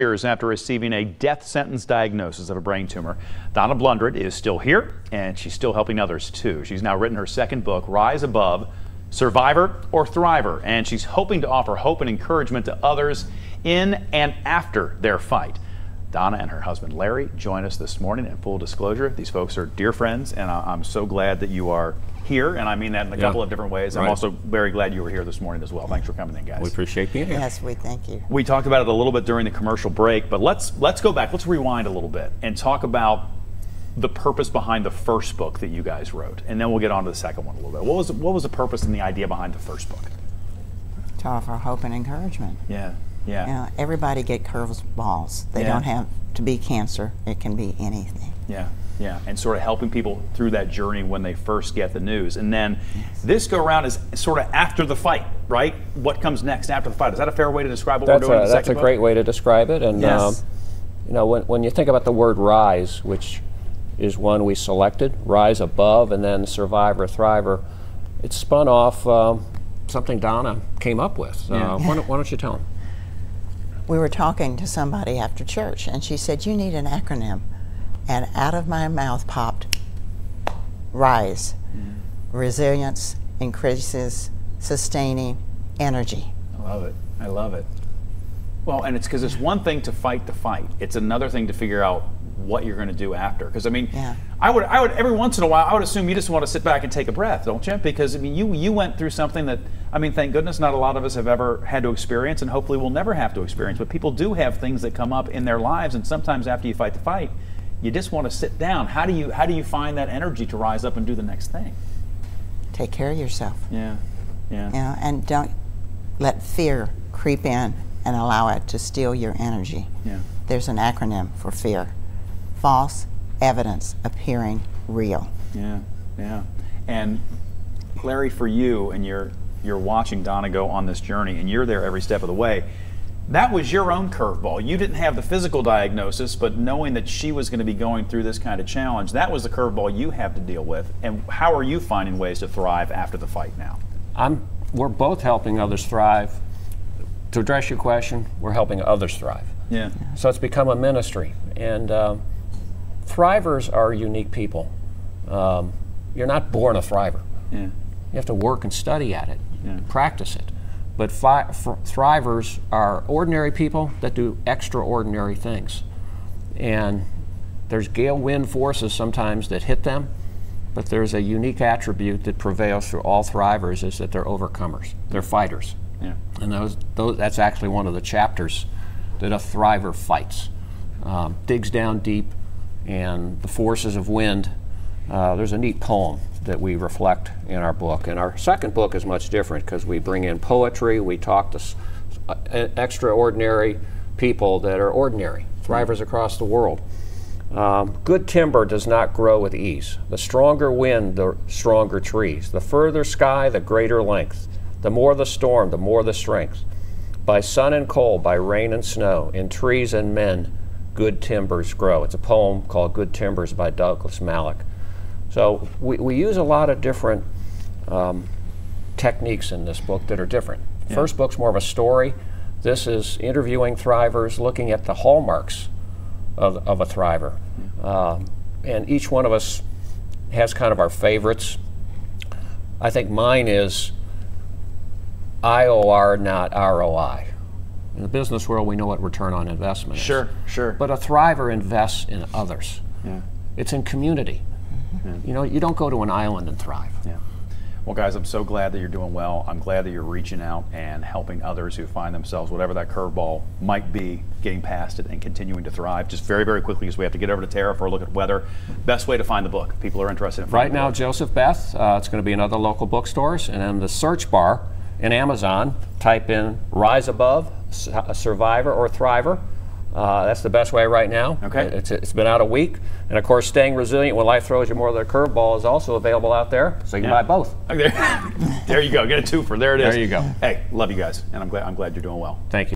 Years after receiving a death sentence diagnosis of a brain tumor, Donna Blundred is still here, and she's still helping others too. She's now written her second book, Rise Above, Survivor or Thriver, and she's hoping to offer hope and encouragement to others in and after their fight. Donna and her husband Larry join us this morning. In full disclosure, these folks are dear friends, and I'm so glad that you are here, and I mean that in a couple of different ways. Right. I'm also very glad you were here this morning as well. Thanks for coming in, guys. We appreciate being here. Yes, we thank you. We talked about it a little bit during the commercial break, but let's go back. Let's rewind a little bit and talk about the purpose behind the first book that you guys wrote, and then we'll get on to the second one a little bit. What was the purpose and the idea behind the first book? To offer hope and encouragement. Yeah. You know, everybody get curveballs. They don't have to be cancer. It can be anything. Yeah. Yeah, and sort of helping people through that journey when they first get the news. And then this go around is sort of after the fight, right? What comes next after the fight? Is that a fair way to describe what we're doing in the second book? That's a great way to describe it. And you know, when you think about the word rise, which is one we selected, rise above, and then survivor, thriver, it's spun off something Donna came up with. Why don't you tell them? We were talking to somebody after church, and she said, "You need an acronym." And out of my mouth popped RISE. Resilience, increases, sustaining, energy. I love it. I love it. Well, and it's because it's one thing to fight the fight. It's another thing to figure out what you're going to do after. Because I mean, I would every once in a while, I would assume you just want to sit back and take a breath, don't you? Because I mean, you went through something that, I mean, thank goodness not a lot of us have ever had to experience, and hopefully we'll never have to experience. But people do have things that come up in their lives, and sometimes after you fight the fight, you just want to sit down. How do you find that energy to rise up and do the next thing? Take care of yourself. Yeah. You know, and don't let fear creep in and allow it to steal your energy. Yeah. There's an acronym for fear. False evidence appearing real. Yeah. And Larry, for you, and you're watching Donna go on this journey, and you're there every step of the way. That was your own curveball. You didn't have the physical diagnosis, but knowing that she was going to be going through this kind of challenge, that was the curveball you have to deal with. And how are you finding ways to thrive after the fight now? We're both helping others thrive. To address your question, we're helping others thrive. Yeah. So it's become a ministry. And thrivers are unique people. You're not born a thriver. Yeah. You have to work and study at it, practice it. But thrivers are ordinary people that do extraordinary things. And there's gale wind forces sometimes that hit them, but there's a unique attribute that prevails through all thrivers, is that they're overcomers. They're fighters. Yeah. And that's actually one of the chapters, that a thriver fights. Digs down deep, and the forces of wind. There's a neat poem that we reflect in our book. And our second book is much different, because we bring in poetry, we talk to extraordinary people that are ordinary, thrivers across the world. Good timber does not grow with ease. The stronger wind, the stronger trees. The further sky, the greater length. The more the storm, the more the strength. By sun and cold, by rain and snow, in trees and men, good timbers grow. It's a poem called Good Timbers by Douglas Mallock. So we use a lot of different techniques in this book that are different. First book's more of a story. This is interviewing thrivers, looking at the hallmarks of a thriver. And each one of us has kind of our favorites. I think mine is IOR, not ROI. In the business world, we know what return on investment is. Sure. But a thriver invests in others. Yeah. It's in community. You know, you don't go to an island and thrive. Yeah. Well, guys, I'm so glad that you're doing well. I'm glad that you're reaching out and helping others who find themselves, whatever that curveball might be, getting past it and continuing to thrive. Just very, very quickly, because we have to get over to Tara for a look at weather. Best way to find the book. People are interested in finding right now, Joseph Beth. It's going to be in other local bookstores, and in the search bar in Amazon, type in Rise Above, Survivor or Thriver. That's the best way right now. Okay. It's been out a week. And of course, Staying Resilient When Life Throws You More Than a Curveball is also available out there, so you can buy both. There you go. Get a twofer. There it is. There you go. Hey, love you guys, and I'm glad you're doing well. Thank you.